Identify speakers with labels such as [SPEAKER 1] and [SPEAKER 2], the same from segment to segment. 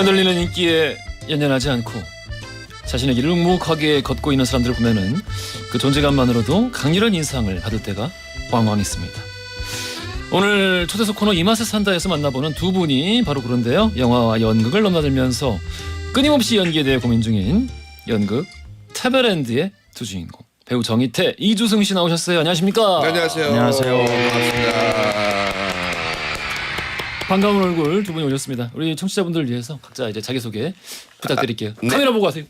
[SPEAKER 1] 흔들리는 인기에 연연하지 않고 자신의 길을 묵묵하게 걷고 있는 사람들을 보면은 그 존재감만으로도 강렬한 인상을 받을 때가 왕왕 있습니다. 오늘 초대석 코너 이 맛에 산다에서 만나보는 두 분이 바로 그런데요. 영화와 연극을 넘나들면서 끊임없이 연기에 대해 고민 중인 연극 태베랜드의 두 주인공 배우 정희태, 이주승 씨 나오셨어요. 안녕하십니까?
[SPEAKER 2] 네, 안녕하세요.
[SPEAKER 3] 안녕하세요.
[SPEAKER 2] 반갑습니다.
[SPEAKER 1] 반가운 얼굴 두 분이 오셨습니다. 우리 청취자분들을 위해서 각자 이제 자기소개 부탁드릴게요.
[SPEAKER 2] 네.
[SPEAKER 1] 카메라 보고 하세요.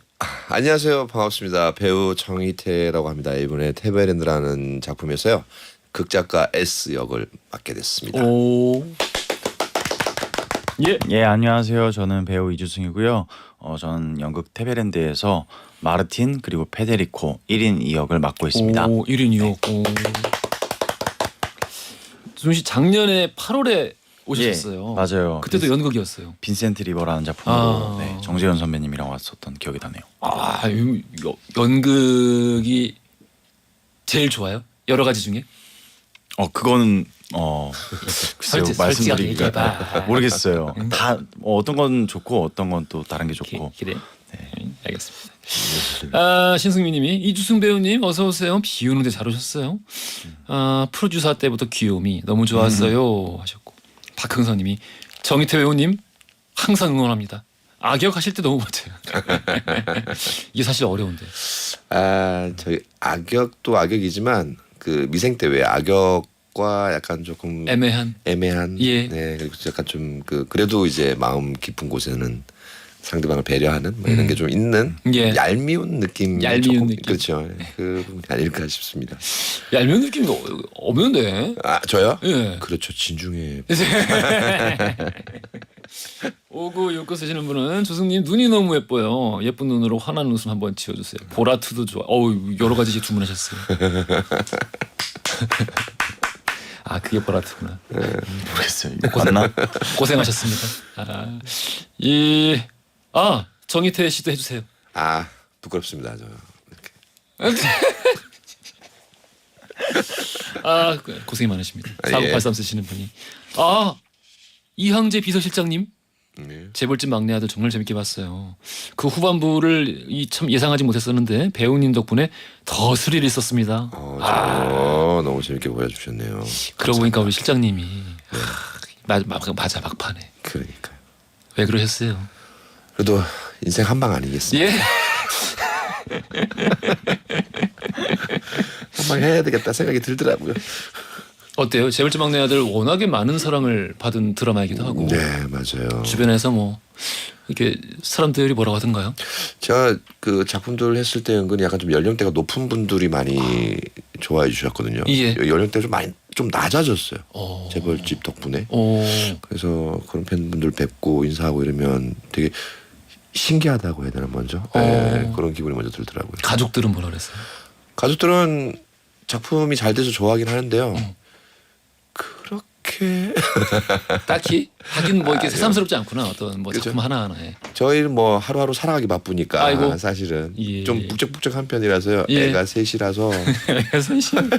[SPEAKER 2] 안녕하세요. 반갑습니다. 배우 정희태라고 합니다. 이번에 태베랜드라는 작품에서요. 극작가 S 역을 맡게 됐습니다.
[SPEAKER 1] 오. 예.
[SPEAKER 3] 예, 안녕하세요. 저는 배우 이주승이고요. 저는 연극 테베랜드에서 마르틴 그리고 페데리코 1인 2역을 맡고 있습니다.
[SPEAKER 1] 오, 1인 2역. 오. 주승 씨 작년에 8월에 오셨어요.
[SPEAKER 3] 예, 맞아요.
[SPEAKER 1] 그때도 연극이었어요.
[SPEAKER 3] 빈센트 리버라는 작품으로
[SPEAKER 1] 아.
[SPEAKER 3] 네, 정재현 선배님이랑 왔었던 기억이 나네요.
[SPEAKER 1] 아, 연극이 제일 좋아요? 여러 가지 중에?
[SPEAKER 3] 그거는 글쎄요,
[SPEAKER 1] 솔직하게
[SPEAKER 3] 말씀드리기가
[SPEAKER 1] 얘기해봐.
[SPEAKER 3] 모르겠어요. 다 어떤 건 좋고 어떤 건 또 다른 게 좋고.
[SPEAKER 1] 그래. 네, 알겠습니다. 아, 신승민님이 이주승 배우님 어서 오세요. 비 오는데 잘 오셨어요. 아, 프로듀서 때부터 귀요미 너무 좋았어요 하셨고, 박흥선님이 정희태 배우님 항상 응원합니다. 악역 하실 때 너무 멋져요. 이게 사실 어려운데.
[SPEAKER 2] 저희 악역도 악역이지만 그 미생 때 왜 악역과 약간 조금
[SPEAKER 1] 애매한.
[SPEAKER 2] 예. 네, 그리고 약간 좀 그래도 이제 마음 깊은 곳에는 상대방을 배려하는 뭐 이런 게 좀 있는
[SPEAKER 1] 예.
[SPEAKER 2] 얄미운 느낌.
[SPEAKER 1] 얄미운 느낌.
[SPEAKER 2] 그렇죠. 그 부분이 아닐까 싶습니다.
[SPEAKER 1] 얄미운 느낌이 없는데.
[SPEAKER 2] 저요?
[SPEAKER 1] 예.
[SPEAKER 2] 그렇죠. 진중해.
[SPEAKER 1] 5969 쓰시는 분은 조승님 눈이 너무 예뻐요. 예쁜 눈으로 환한 웃음 한번 지어주세요. 보라트도 좋아. 어우, 여러 가지 주문하셨어요. 아, 그게 보라트구나.
[SPEAKER 3] 모르겠어요. 이거 맞나?
[SPEAKER 1] 고생하셨습니다. 정희태 씨도 해주세요.
[SPEAKER 2] 부끄럽습니다. 저 이렇게.
[SPEAKER 1] 고생이 많으십니다.
[SPEAKER 2] 예.
[SPEAKER 1] 4983 쓰시는 분이. 이항재 비서실장님.
[SPEAKER 2] 네.
[SPEAKER 1] 재벌집 막내 아들 정말 재밌게 봤어요. 그 후반부를 참 예상하지 못했었는데 배우님 덕분에 더 스릴 있었습니다.
[SPEAKER 2] 너무 재밌게 보여주셨네요.
[SPEAKER 1] 그러고 보니까 우리 실장님이 맞아 막판에.
[SPEAKER 2] 그러니까요.
[SPEAKER 1] 왜 그러셨어요?
[SPEAKER 2] 그래도 인생 한 방 아니겠습니까?
[SPEAKER 1] 예.
[SPEAKER 2] 한 방 해야 되겠다 생각이 들더라고요.
[SPEAKER 1] 어때요? 재벌집 막내 아들 워낙에 많은 사랑을 받은 드라마이기도 하고.
[SPEAKER 2] 네, 맞아요.
[SPEAKER 1] 주변에서 뭐 이렇게 사람들이 뭐라고 하던가요?
[SPEAKER 2] 제가 그 작품들 했을 때 은근히 약간 좀 연령대가 높은 분들이 많이 좋아해 주셨거든요.
[SPEAKER 1] 예.
[SPEAKER 2] 연령대가 좀 많이 좀 낮아졌어요.
[SPEAKER 1] 오.
[SPEAKER 2] 재벌집 덕분에.
[SPEAKER 1] 오.
[SPEAKER 2] 그래서 그런 팬분들 뵙고 인사하고 이러면 되게 신기하다고 해야 되나 먼저. 네, 그런 기분이 먼저 들더라고요.
[SPEAKER 1] 가족들은 뭐라 그랬어요?
[SPEAKER 2] 가족들은 작품이 잘 돼서 좋아하긴 하는데요. 그렇게
[SPEAKER 1] 딱히 하긴 뭐 이렇게 새삼스럽지 않구나. 어떤 뭐
[SPEAKER 2] 그죠.
[SPEAKER 1] 작품 하나하나에.
[SPEAKER 2] 저희는 뭐 하루하루 살아가기 바쁘니까
[SPEAKER 1] 아이고.
[SPEAKER 2] 사실은
[SPEAKER 1] 예.
[SPEAKER 2] 좀 북적북적한 편이라서요.
[SPEAKER 1] 예.
[SPEAKER 2] 애가 셋이라서
[SPEAKER 1] 선심.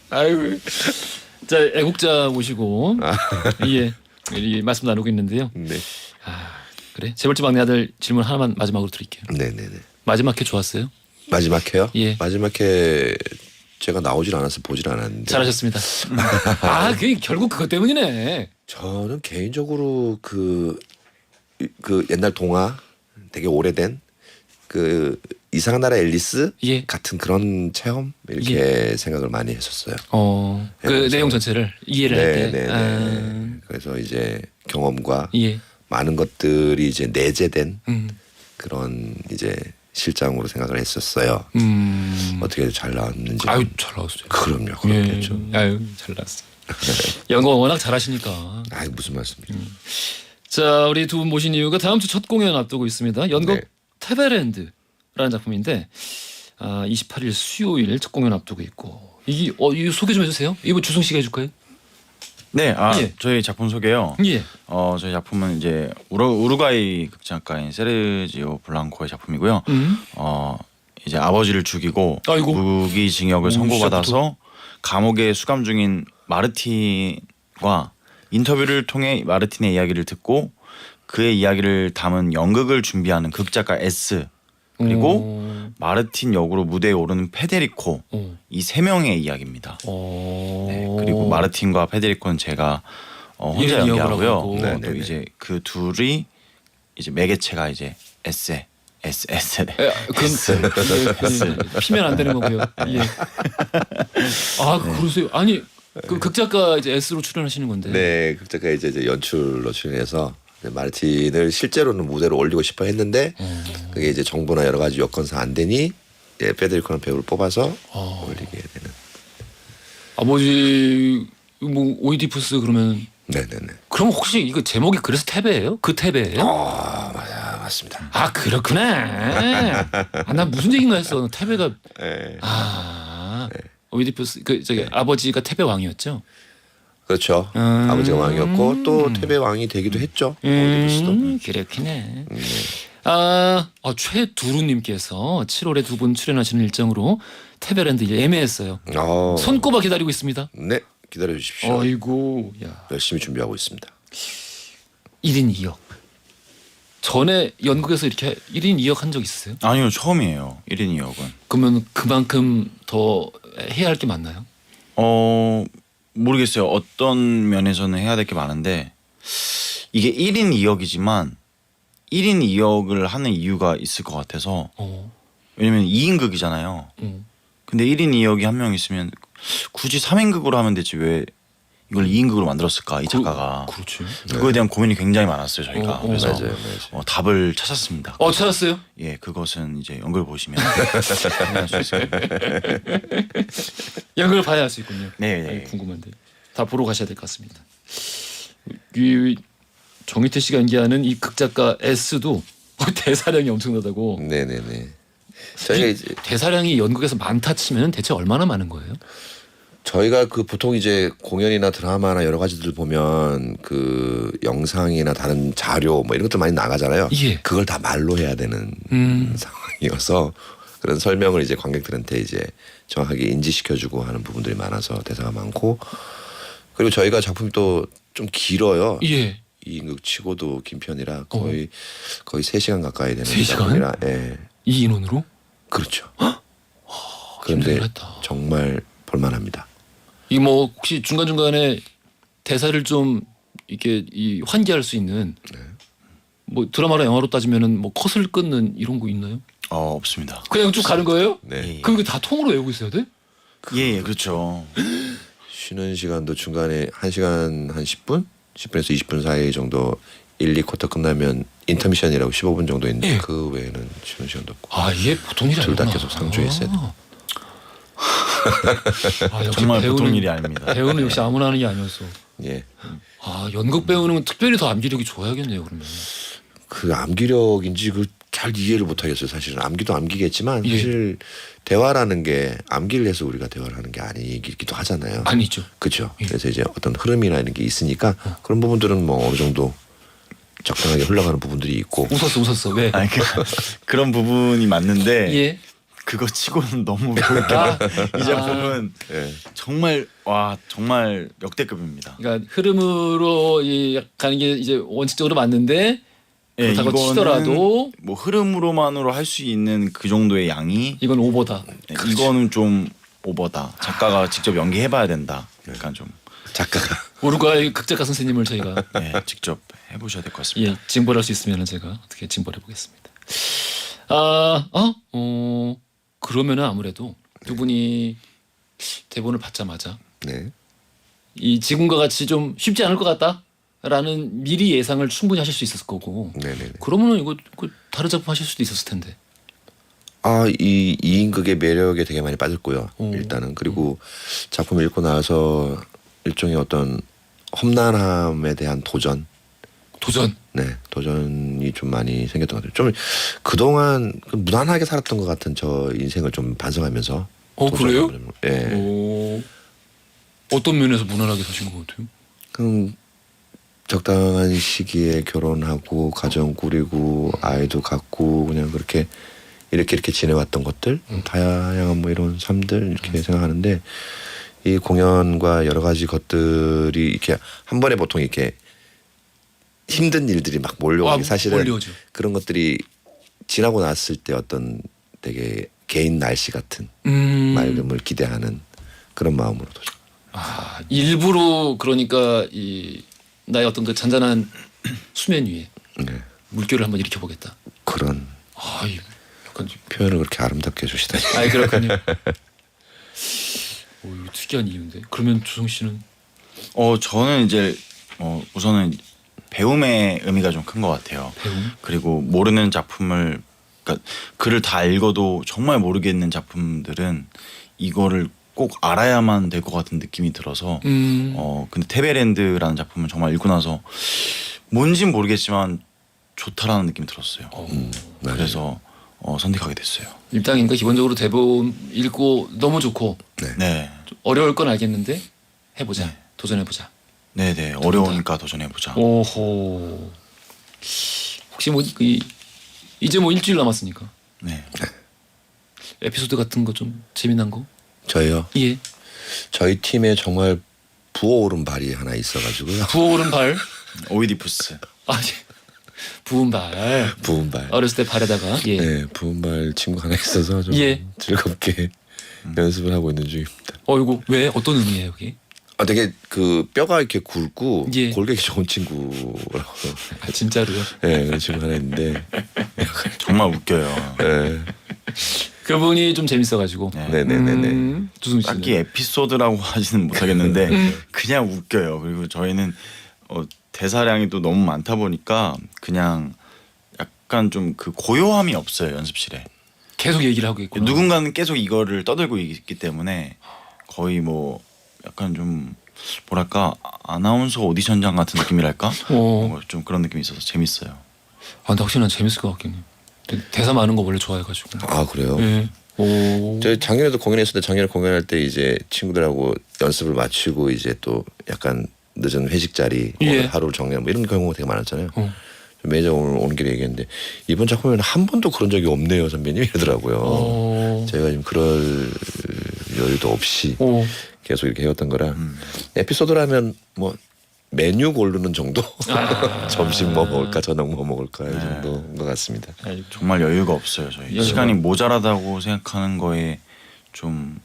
[SPEAKER 1] 아이고. 자, 애국자 모시고 예, 말씀 나누고 있는데요.
[SPEAKER 2] 네,
[SPEAKER 1] 그래. 재벌집 막내 아들 질문 하나만 마지막으로 드릴게요.
[SPEAKER 2] 네네네.
[SPEAKER 1] 마지막 회 좋았어요?
[SPEAKER 2] 마지막 회요?
[SPEAKER 1] 예.
[SPEAKER 2] 마지막 회 제가 나오질 않아서 보질 않았는데
[SPEAKER 1] 잘하셨습니다. 그게 결국 그것 때문이네.
[SPEAKER 2] 저는 개인적으로 그 옛날 동화 되게 오래된 그 이상한 나라 앨리스
[SPEAKER 1] 예.
[SPEAKER 2] 같은 그런 체험 이렇게 생각을 많이 했었어요.
[SPEAKER 1] 그
[SPEAKER 2] 그래서-
[SPEAKER 1] 내용 전체를 이해를 할 때.
[SPEAKER 2] 네네네. 그래서 이제 경험과
[SPEAKER 1] 예.
[SPEAKER 2] 많은 것들이 이제 내재된
[SPEAKER 1] 음.
[SPEAKER 2] 그런 이제 실장으로 생각을 했었어요. 어떻게 잘 나왔는지.
[SPEAKER 1] 아유, 잘 나왔어요.
[SPEAKER 2] 그럼요,
[SPEAKER 1] 예.
[SPEAKER 2] 그렇겠죠.
[SPEAKER 1] 아유, 잘 나왔어요. 연극 워낙 잘하시니까.
[SPEAKER 2] 아이 무슨 말씀이죠?
[SPEAKER 1] 자, 우리 두 분 모신 이유가 다음 주 첫 공연 앞두고 있습니다. 연극
[SPEAKER 2] 네.
[SPEAKER 1] 태베랜드라는 작품인데 28일 수요일 첫 공연 앞두고 있고, 이거 소개 좀 해주세요. 이거 주승 씨가 해줄까요?
[SPEAKER 3] 네,
[SPEAKER 1] 예.
[SPEAKER 3] 저희 작품 소개요.
[SPEAKER 1] 예.
[SPEAKER 3] 저희 작품은 이제 우루과이 극작가인 세르지오 블랑코의 작품이고요. 이제 아버지를 죽이고
[SPEAKER 1] 아이고.
[SPEAKER 3] 무기징역을 선고받아서 감옥에 수감 중인 마르틴과 인터뷰를 통해 마르틴의 이야기를 듣고 그의 이야기를 담은 연극을 준비하는 극작가 S 그리고 마르틴 역으로 무대에 오르는 페데리코 이 세 명의 이야기입니다. 네, 그리고 마르틴과 페데리코는 제가 혼자
[SPEAKER 1] 이런
[SPEAKER 3] 연기하고요.
[SPEAKER 1] 이야기라고 하고.
[SPEAKER 3] 또
[SPEAKER 2] 네네네.
[SPEAKER 3] 이제 그 둘이 이제 매개체가 이제 S.
[SPEAKER 1] 피면 안 되는 거고요. 예. 아 그러세요? 아니 그 극작가 이제 S로 출연하시는 건데.
[SPEAKER 2] 네, 극작가 이제 연출로 출연해서 마르틴을 실제로는 무대로 올리고 싶어 했는데 그게 이제 정보나 여러 가지 여건상 안 되니 페데리코라는 배우를 뽑아서 올리게 되는.
[SPEAKER 1] 아버지 뭐 오이디푸스 그러면
[SPEAKER 2] 네네네.
[SPEAKER 1] 그럼 혹시 이거 제목이 그래서 테베예요? 그 테베예요?
[SPEAKER 2] 맞습니다.
[SPEAKER 1] 아 그렇구나. 나 무슨 얘기인가 했어. 테베가
[SPEAKER 2] 네.
[SPEAKER 1] 오이디푸스 그 저기 아버지가 테베 왕이었죠.
[SPEAKER 2] 그렇죠. 아버지가 왕이었고 또 테베 왕이 되기도 했죠. 오이디푸스도.
[SPEAKER 1] 그렇구나. 최두루님께서 7월에 두 분 출연하시는 일정으로 테베랜드 예매했어요. 손꼽아 기다리고 있습니다.
[SPEAKER 2] 네, 기다려 주십시오.
[SPEAKER 1] 아이고, 야.
[SPEAKER 2] 열심히 준비하고 있습니다.
[SPEAKER 1] 1인 2역. 전에 연극에서 이렇게 1인 2역 한 적 있으세요?
[SPEAKER 3] 아니요, 처음이에요. 1인 2역은.
[SPEAKER 1] 그러면 그만큼 더 해야 할 게 많나요?
[SPEAKER 3] 모르겠어요. 어떤 면에서는 해야 될 게 많은데 이게 1인 2역이지만 1인 2역을 하는 이유가 있을 것 같아서 왜냐면 2인극이잖아요. 근데 1인 2역이 한 명 있으면 굳이 3인극으로 하면 되지 왜 이걸 2인극으로 만들었을까 이 작가가.
[SPEAKER 1] 그렇지.
[SPEAKER 3] 그거에 대한 고민이 굉장히 많았어요 저희가. 그래서
[SPEAKER 2] 맞아요.
[SPEAKER 3] 답을 찾았습니다.
[SPEAKER 1] 찾았어요?
[SPEAKER 3] 예, 그것은 이제 연극을 보시면 확인할 수 있을 거예요.
[SPEAKER 1] 연극을 봐야 할 수 있군요.
[SPEAKER 3] 네.
[SPEAKER 1] 아니, 궁금한데 다 보러 가셔야 될 것 같습니다. 이 정희태 씨가 연기하는 이 극작가 S도 대사량이 엄청나다고.
[SPEAKER 2] 네네네. 저희가 이제
[SPEAKER 1] 대사량이 연극에서 많다 치면 대체 얼마나 많은 거예요?
[SPEAKER 2] 저희가 그 보통 이제 공연이나 드라마나 여러 가지들 보면 그 영상이나 다른 자료 뭐 이런 것들 많이 나가잖아요.
[SPEAKER 1] 예.
[SPEAKER 2] 그걸 다 말로 해야 되는 상황이어서 그런 설명을 이제 관객들한테 이제 정확하게 인지시켜주고 하는 부분들이 많아서 대사가 많고 그리고 저희가 작품이 또 좀 길어요.
[SPEAKER 1] 예.
[SPEAKER 2] 2인극 치고도 긴 편이라 거의 3시간 가까이 되는
[SPEAKER 1] 3시간?
[SPEAKER 2] 작품이라 예.
[SPEAKER 1] 이 인원으로?
[SPEAKER 2] 그렇죠. 그런데
[SPEAKER 1] 힘들겠다.
[SPEAKER 2] 정말 볼만합니다.
[SPEAKER 1] 이 뭐 혹시 중간 중간에 대사를 좀 이렇게 환기할 수 있는 뭐 드라마나 영화로 따지면은 뭐 컷을 끊는 이런 거 있나요?
[SPEAKER 3] 없습니다.
[SPEAKER 1] 그냥 쭉 가는 거예요?
[SPEAKER 2] 네.
[SPEAKER 1] 그럼 이거 다 통으로 외우고 있어야 돼?
[SPEAKER 3] 예, 그렇죠.
[SPEAKER 2] 쉬는 시간도 중간에 1시간 한 10분? 10분에서 20분 사이 정도 1, 2쿼터 끝나면 인터미션이라고 15분 정도 있는데
[SPEAKER 1] 예.
[SPEAKER 2] 그 외에는 쉬는 시간도 없고
[SPEAKER 1] 이게 보통 일이
[SPEAKER 2] 둘 다
[SPEAKER 1] 아니구나.
[SPEAKER 2] 계속 상주에 있어야 돼.
[SPEAKER 1] 역시
[SPEAKER 3] 정말
[SPEAKER 1] 배우는,
[SPEAKER 3] 보통 일이 아닙니다.
[SPEAKER 1] 배우는 역시 아무나 하는 게 아니었어.
[SPEAKER 2] 예.
[SPEAKER 1] 연극 배우는 특별히 더 암기력이 좋아야겠네요. 그러면.
[SPEAKER 2] 그 암기력인지 그 잘 이해를 못 하겠어요. 사실은 암기도 암기겠지만
[SPEAKER 1] 예.
[SPEAKER 2] 사실 대화라는 게 암기를 해서 우리가 대화를 하는 게 아니기도 하잖아요.
[SPEAKER 1] 아니죠.
[SPEAKER 2] 그렇죠.
[SPEAKER 1] 예.
[SPEAKER 2] 그래서 이제 어떤 흐름이나 이런 게 있으니까 그런 부분들은 뭐 어느 정도 적당하게 흘러가는 부분들이 있고
[SPEAKER 1] 웃었어. 왜?
[SPEAKER 3] 아니 그런 부분이 맞는데
[SPEAKER 1] 예.
[SPEAKER 3] 그거 치고는 너무 그렇게 이 작품은
[SPEAKER 2] 예.
[SPEAKER 3] 정말 정말 역대급입니다.
[SPEAKER 1] 그러니까 흐름으로 가는 게 이제 원칙적으로 맞는데 그렇다고
[SPEAKER 3] 이거는
[SPEAKER 1] 치더라도
[SPEAKER 3] 뭐 흐름으로만으로 할 수 있는 그 정도의 양이
[SPEAKER 1] 이건 오버다.
[SPEAKER 3] 이거는 좀 오버다. 작가가 직접 연기해봐야 된다. 약간 좀
[SPEAKER 2] 작가가
[SPEAKER 1] 우루과이 극작가 선생님을 저희가
[SPEAKER 3] 직접 해보셔야 될 것 같습니다.
[SPEAKER 1] 징벌할 수 있으면 제가 어떻게 징벌해 보겠습니다. 그러면은 아무래도 두 분이 대본을 받자마자
[SPEAKER 2] 네.
[SPEAKER 1] 이 지금과 같이 좀 쉽지 않을 것 같다라는 미리 예상을 충분히 하실 수 있었을 거고.
[SPEAKER 2] 네네.
[SPEAKER 1] 그러면은 이거 다른 작품 하실 수도 있었을 텐데.
[SPEAKER 2] 이 2인극의 매력에 되게 많이 빠졌고요. 일단은 그리고 작품 읽고 나서 일종의 어떤 험난함에 대한 도전. 네, 도전이 좀 많이 생겼던 것 같아요. 좀 그동안 무난하게 살았던 것 같은 저 인생을 좀 반성하면서.
[SPEAKER 1] 그래요?
[SPEAKER 2] 예.
[SPEAKER 1] 어떤 면에서 무난하게 사신 것 같아요?
[SPEAKER 2] 그럼 적당한 시기에 결혼하고 가정 꾸리고 아이도 갖고 그냥 그렇게 이렇게 지내왔던 것들 다양한 뭐 이런 삶들 이렇게 생각하는데 이 공연과 여러 가지 것들이 이렇게 한 번에 보통 이렇게 힘든 일들이 막 몰려오기 사실은
[SPEAKER 1] 몰려오죠.
[SPEAKER 2] 그런 것들이 지나고 났을 때 어떤 되게 개인 날씨 같은 맑음을 기대하는 그런 마음으로 도전.
[SPEAKER 1] 아, 일부러 그러니까 이 나의 어떤 그 잔잔한 수면 위에
[SPEAKER 2] 네.
[SPEAKER 1] 물결을 한번 일으켜 보겠다.
[SPEAKER 2] 그런
[SPEAKER 1] 아, 이 약간 좀
[SPEAKER 2] 표현을 그렇게 아름답게 해주시다니.
[SPEAKER 1] 아, 그렇군요. 오, 이거 특이한 이유인데. 그러면 주성 씨는
[SPEAKER 3] 저는 이제 우선은 배움의 의미가 좀 큰 것 같아요.
[SPEAKER 1] 배움?
[SPEAKER 3] 그리고 모르는 작품을 그러니까 글을 다 읽어도 정말 모르겠는 작품들은 이거를 꼭 알아야만 될 것 같은 느낌이 들어서 근데 테베랜드라는 작품은 정말 읽고 나서 뭔진 모르겠지만 좋다라는 느낌이 들었어요.
[SPEAKER 2] 맞아요.
[SPEAKER 3] 그래서 선택하게 됐어요.
[SPEAKER 1] 일당인가 기본적으로 대본 읽고 너무 좋고
[SPEAKER 3] 네,
[SPEAKER 1] 좀 어려울 건 알겠는데 해보자.
[SPEAKER 3] 네.
[SPEAKER 1] 도전해보자.
[SPEAKER 3] 네네 어려우니까 도전해보자.
[SPEAKER 1] 오호. 혹시 뭐 이제 뭐 일주일 남았으니까
[SPEAKER 3] 네.
[SPEAKER 1] 에피소드 같은 거 좀 재미난 거?
[SPEAKER 2] 저희요.
[SPEAKER 1] 예.
[SPEAKER 2] 저희 팀에 정말 부어오른 발이 하나 있어가지고요.
[SPEAKER 1] 부어오른 발.
[SPEAKER 3] 오이디푸스.
[SPEAKER 1] 아, 예. 부은 발.
[SPEAKER 2] 부은 발.
[SPEAKER 1] 어렸을 때 발에다가 예.
[SPEAKER 2] 네, 부은 발 친구 하나 있어서 좀
[SPEAKER 1] 예.
[SPEAKER 2] 즐겁게 연습을 하고 있는 중입니다.
[SPEAKER 1] 이거 왜 어떤 의미예요, 여기?
[SPEAKER 2] 되게 그 뼈가 이렇게 굵고
[SPEAKER 1] 예.
[SPEAKER 2] 골격이 좋은 친구라고.
[SPEAKER 1] 아, 진짜로요?
[SPEAKER 2] 네, 그런 친구 하나 있는데.
[SPEAKER 3] 정말 웃겨요.
[SPEAKER 2] 네,
[SPEAKER 1] 그분이 좀 재밌어가지고.
[SPEAKER 3] 네.
[SPEAKER 2] 네네네네.
[SPEAKER 1] 주승 씨는.
[SPEAKER 3] 딱히 에피소드라고 하지는 못하겠는데 그냥 웃겨요. 그리고 저희는 대사량이 또 너무 많다 보니까 그냥 약간 좀 그 고요함이 없어요 연습실에.
[SPEAKER 1] 계속 얘기를 하고 있고.
[SPEAKER 3] 누군가는 계속 이거를 떠들고 있기 때문에 거의 뭐 약간 좀 뭐랄까 아나운서 오디션장 같은 느낌이랄까. 좀 그런 느낌이 있어서 재밌어요.
[SPEAKER 1] 아, 근데 확실히 난 재밌을 것 같긴 해. 대사 많은 거 원래 좋아해가지고.
[SPEAKER 2] 아 그래요?
[SPEAKER 1] 예. 오.
[SPEAKER 2] 저희 작년에도 공연했었는데 작년에 공연할 때 이제 친구들하고 연습을 마치고 이제 또 약간 늦은 회식 자리
[SPEAKER 1] 예.
[SPEAKER 2] 오늘 하루를 정리하는 뭐 이런 경우가 되게 많았잖아요.
[SPEAKER 1] 어.
[SPEAKER 2] 매니저 오늘 오는 길에 얘기했는데 이번 작품에는 한 번도 그런 적이 없네요 선배님 이러더라고요. 제가 지금 그럴 여유도 없이 계속 이렇게 해왔던 거라 에피소드라면 뭐 메뉴 고르는 정도. 점심 뭐 먹을까 저녁 뭐 먹을까 이 정도인 것 같습니다.
[SPEAKER 3] 정말 여유가 없어요 저희. 시간이 모자라다고 생각하는 거에 좀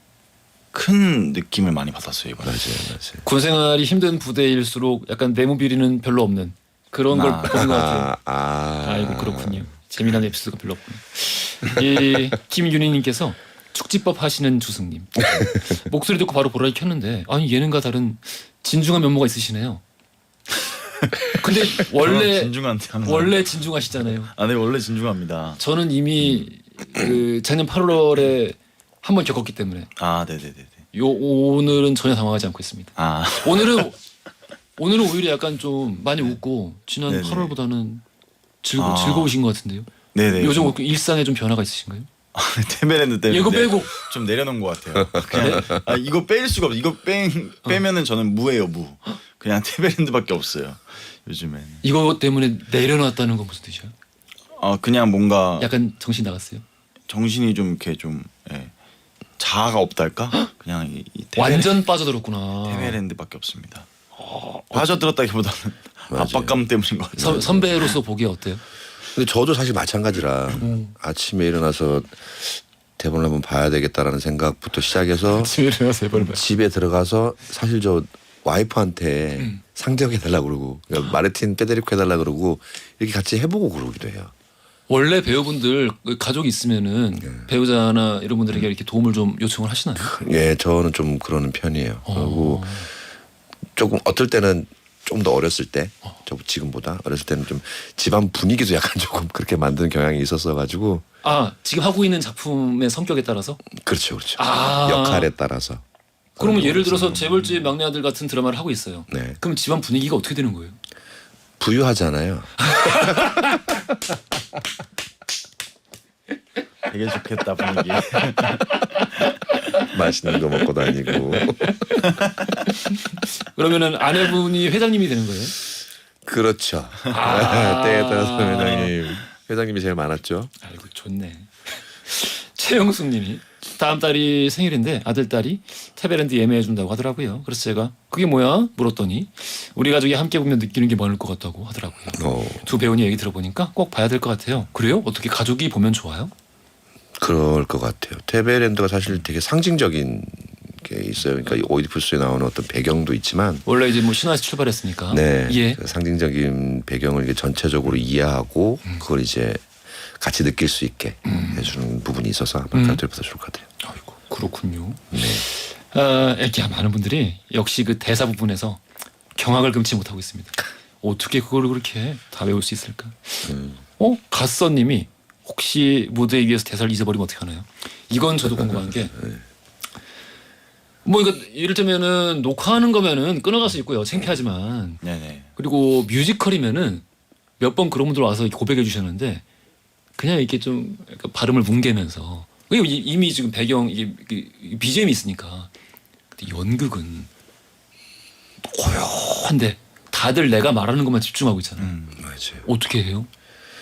[SPEAKER 3] 큰 느낌을 많이 받았어요 이번에.
[SPEAKER 2] 맞아요.
[SPEAKER 1] 군 생활이 힘든 부대일수록 약간 내무 비리는 별로 없는 그런 걸 보는 것 같아요. 아이고 그렇군요. 재미난 에피소드가 별로 없군요. 이 김윤희님께서 축지법 하시는 주승님 목소리 듣고 바로 보라를 켰는데 아니 예능과 다른 진중한 면모가 있으시네요. 근데 원래 진중하시잖아요.
[SPEAKER 3] 네 원래 진중합니다.
[SPEAKER 1] 저는 이미 그 작년 8월에 한 번 겪었기 때문에
[SPEAKER 3] 네네네.
[SPEAKER 1] 오늘은 전혀 당황하지 않고 있습니다. 오늘은 오히려 약간 좀 많이 웃고 지난
[SPEAKER 3] 네네.
[SPEAKER 1] 8월보다는 즐거우신 것 같은데요.
[SPEAKER 3] 네네.
[SPEAKER 1] 요즘 일상에 좀 변화가 있으신가요?
[SPEAKER 3] 테베랜드 때문에
[SPEAKER 1] 이거 빼고
[SPEAKER 3] 좀 내려놓은 것 같아요. 그냥, 이거 뺄 수가 없어. 이거 빼면은 저는 무예요 무. 그냥 테베랜드밖에 없어요. 요즘에는.
[SPEAKER 1] 이거 때문에 내려놨다는 건 무슨 뜻이야?
[SPEAKER 3] 그냥 뭔가
[SPEAKER 1] 약간 정신 나갔어요?
[SPEAKER 3] 정신이 좀 이렇게 좀 자아가 없달까? 그냥 이
[SPEAKER 1] 완전 빠져들었구나.
[SPEAKER 3] 테베랜드밖에 없습니다. 빠져들었다기보다는
[SPEAKER 2] 맞아요.
[SPEAKER 3] 압박감 때문인 것 같아요.
[SPEAKER 1] 선배로서 보기에 어때요?
[SPEAKER 2] 근데 저도 사실 마찬가지라 아침에 일어나서 대본을 한번 봐야 되겠다라는 생각부터 시작해서 집에 들어가서 사실 저 와이프한테 상대역 해달라고 그러고 그러니까 마르틴 페데리코 해달라고 그러고 이렇게 같이 해보고 그러기도 해요.
[SPEAKER 1] 원래 배우분들 가족이 있으면은 배우자나 이런 분들에게 이렇게 도움을 좀 요청을 하시나요?
[SPEAKER 2] 예, 저는 좀 그러는 편이에요. 그리고 조금 어떨 때는 좀 더 어렸을 때, 저 지금보다 어렸을 때는 좀 집안 분위기도 약간 조금 그렇게 만드는 경향이 있었어 가지고.
[SPEAKER 1] 지금 하고 있는 작품의 성격에 따라서?
[SPEAKER 2] 그렇죠. 역할에 따라서.
[SPEAKER 1] 그러면 예를 들어서 재벌집 막내 아들 같은 드라마를 하고 있어요.
[SPEAKER 2] 네.
[SPEAKER 1] 그럼 집안 분위기가 어떻게 되는 거예요?
[SPEAKER 2] 부유하잖아요.
[SPEAKER 3] 되게 좋겠다 분위기.
[SPEAKER 2] 맛있는 거 먹고 다니고.
[SPEAKER 1] 그러면은 아내분이 회장님이 되는 거예요?
[SPEAKER 2] 그렇죠. 때에 따라서 회장님이 제일 많았죠.
[SPEAKER 1] 아이고 좋네. 최영숙님이 다음 달이 생일인데 아들 딸이 테베랜드 예매해 준다고 하더라고요. 그래서 제가 그게 뭐야 물었더니 우리 가족이 함께 보면 느끼는 게 많을 것 같다고 하더라고요. 두 배우님 얘기 들어보니까 꼭 봐야 될 것 같아요. 그래요? 어떻게 가족이 보면 좋아요?
[SPEAKER 2] 그럴 것 같아요. 테베랜드가 사실 되게 상징적인 게 있어요. 그러니까 오이디푸스에 나오는 어떤 배경도 있지만
[SPEAKER 1] 원래 이제 뭐 신화에서 출발했으니까.
[SPEAKER 2] 네,
[SPEAKER 1] 예.
[SPEAKER 2] 그 상징적인 배경을 이게 전체적으로 이해하고 그걸 이제 같이 느낄 수 있게 해주는 부분이 있어서 아마 가족들보다 좋을 것 같아요.
[SPEAKER 1] 아이고 그렇군요.
[SPEAKER 2] 네.
[SPEAKER 1] 이렇게 많은 분들이 역시 그 대사 부분에서 경악을 금치 못하고 있습니다. 어떻게 그걸 그렇게 다 외울 수 있을까? 갓선님이 혹시 무대 위에서 대사를 잊어버리면 어떻게 하나요? 이건 저도 궁금한 게. 뭐 이거 이를테면은 녹화하는 거면은 끊어갈 수 있고요. 창피하지만.
[SPEAKER 3] 네네.
[SPEAKER 1] 그리고 뮤지컬이면은 몇 번 그런 분들 와서 고백해 주셨는데 그냥 이렇게 좀 약간 발음을 뭉개면서 이미 지금 배경 이게 BGM이 있으니까. 근데 연극은 고요한데 다들 내가 말하는 것만 집중하고 있잖아요.
[SPEAKER 2] 맞아요.
[SPEAKER 1] 어떻게 해요?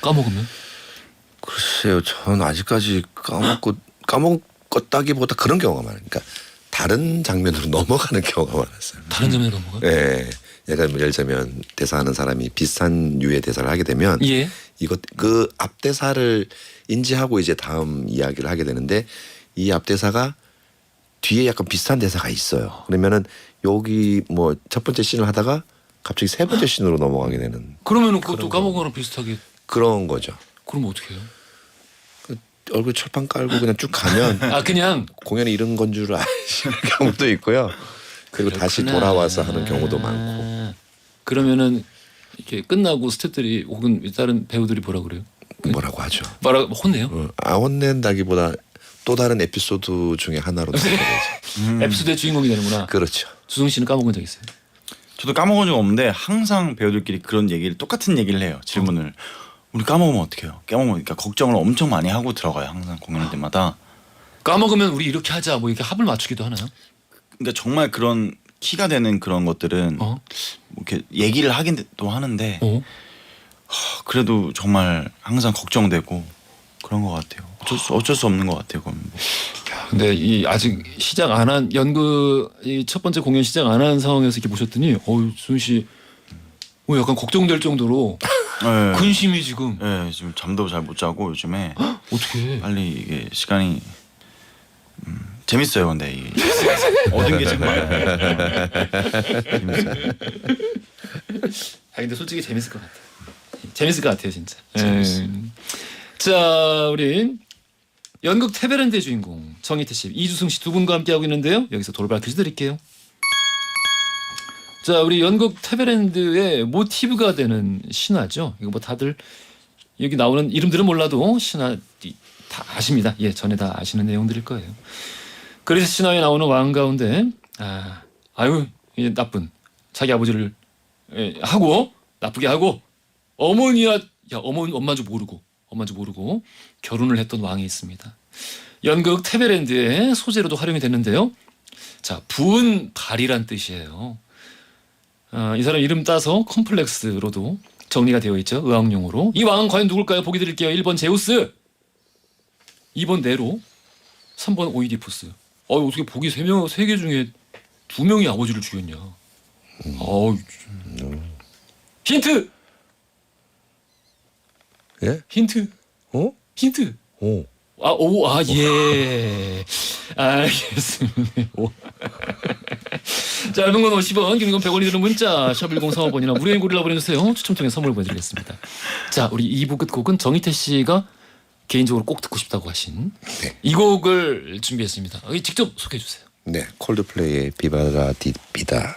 [SPEAKER 1] 까먹으면?
[SPEAKER 2] 글쎄요, 전 아직까지 까먹었다기보다 그런 경우가 많아요. 그러니까 다른 장면으로 넘어가는 경우가 많았어요.
[SPEAKER 1] 다른 점에 넘어가?
[SPEAKER 2] 예. 예를 들자면 대사하는 사람이 비슷한 류의 대사를 하게 되면
[SPEAKER 1] 예.
[SPEAKER 2] 그 앞 대사를 인지하고 이제 다음 이야기를 하게 되는데 이 앞 대사가 뒤에 약간 비슷한 대사가 있어요. 그러면은 여기 뭐 첫 번째 씬을 하다가 갑자기 세 번째 씬으로 넘어가게 되는
[SPEAKER 1] 그러면은 그것도 까먹은 거랑 비슷하게.
[SPEAKER 2] 그런 거죠.
[SPEAKER 1] 그럼 어떻게 해요?
[SPEAKER 2] 얼굴 철판 깔고 그냥 쭉 가면
[SPEAKER 1] 그냥
[SPEAKER 2] 공연이 이런 건 줄 아시는 경우도 있고요. 그리고 다시 돌아와서 하는 경우도 많고.
[SPEAKER 1] 그러면은 이렇게 끝나고 스태프들이 혹은 다른 배우들이 뭐라 그래요?
[SPEAKER 2] 뭐라고 하죠.
[SPEAKER 1] 혼내요?
[SPEAKER 2] 혼낸다기보다 또 다른 에피소드 중에 하나로 생각해야죠.
[SPEAKER 1] 에피소드의 주인공이 되는구나.
[SPEAKER 2] 그렇죠.
[SPEAKER 1] 주승 씨는 까먹은 적 있어요?
[SPEAKER 3] 저도 까먹은 적 없는데 항상 배우들끼리 그런 얘기를 똑같은 얘기를 해요. 질문을. 우리 까먹으면 어떡해요? 까먹으면 그러니까 걱정을 엄청 많이 하고 들어가요. 항상 공연할 때마다.
[SPEAKER 1] 까먹으면 우리 이렇게 하자 뭐 이렇게 합을 맞추기도 하나요?
[SPEAKER 3] 그러니까 정말 그런 키가 되는 그런 것들은 뭐 이렇게 얘기를 하긴 또 하는데 그래도 정말 항상 걱정되고 그런 것 같아요. 어쩔 수 없는 것 같아요. 그건 뭐.
[SPEAKER 1] 근데 이 아직 시작 안 한 연극 이 첫 번째 공연 시작 안 한 상황에서 이렇게 보셨더니 수은 씨 약간 걱정될 정도로
[SPEAKER 3] 네.
[SPEAKER 1] 근심이 지금.
[SPEAKER 3] 네, 지금 잠도 잘 못 자고 요즘에
[SPEAKER 1] 어떻게?
[SPEAKER 3] 빨리 이게 시간이 재밌어요. 근데 이게 얻은 게 참 많아요. 재밌어요.
[SPEAKER 1] 근데 솔직히 재밌을 것 같아요. 재밌을 것 같아요, 진짜.
[SPEAKER 3] 재밌어요.
[SPEAKER 1] 자, 우리 연극 테베랜드의 주인공 정희태 씨, 이주승 씨 두 분과 함께하고 있는데요. 여기서 돌발 퀴즈 드릴게요. 자, 우리 연극 테베랜드의 모티브가 되는 신화죠. 이거 뭐 다들 여기 나오는 이름들은 몰라도 신화 다 아십니다. 예, 전에 다 아시는 내용들일 거예요. 그래서 신화에 나오는 왕 가운데 이제 나쁜 자기 아버지를 하고 나쁘게 하고 엄마인 줄 모르고 결혼을 했던 왕이 있습니다. 연극 테베랜드의 소재로도 활용이 됐는데요. 자, 부은 발이란 뜻이에요. 이 사람 이름 따서 컴플렉스로도 정리가 되어 있죠. 의학용어로. 이 왕은 과연 누굴까요? 보기 드릴게요. 1번 제우스, 2번 네로, 3번 오이디푸스. 어떻게 보기 3개 중에 2명이 아버지를 죽였냐. 힌트!
[SPEAKER 2] 예?
[SPEAKER 1] 힌트! 힌트! 예. 알겠습니다. 짧은 건 50원, 긴 건 100원이 드는 문자 샵 1035번이나 무료인 고릴라 보내주세요. 추첨 통해 선물 보내드리겠습니다. 자, 우리 2부 끝곡은 정희태 씨가 개인적으로 꼭 듣고 싶다고 하신 이 곡을 준비했습니다. 직접 소개해 주세요.
[SPEAKER 2] 네, 콜드플레이의 비바라 디 비다.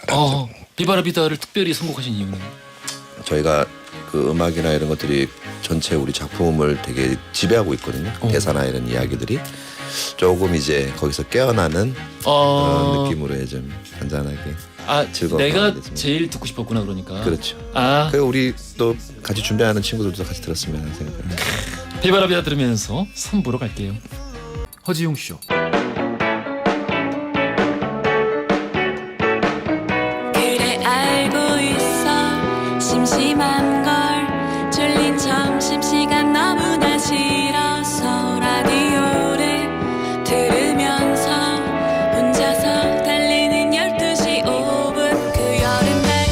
[SPEAKER 1] 비바라 비다를 특별히 선곡하신 이유는?
[SPEAKER 2] 저희가 그 음악이나 이런 것들이 전체 우리 작품을 되게 지배하고 있거든요. 대사나 이런 이야기들이 조금 이제 거기서 깨어나는 그런 느낌으로 좀 잔잔하게 즐거운
[SPEAKER 1] 내가
[SPEAKER 2] 마음이 됐습니다.
[SPEAKER 1] 제일 듣고 싶었구나. 그러니까
[SPEAKER 2] 그렇죠. 그리고 우리 또 같이 준비하는 친구들도 같이 들었으면 하는 생각을
[SPEAKER 1] 비바라 비다 들으면서 3부로 갈게요. 허지용 쇼.
[SPEAKER 4] 그래 알고 있어 심심한 걸 졸린 점심시간 너무나 싫어서 라디오를 들으면서 혼자서 달리는 12시 5분 그 여름날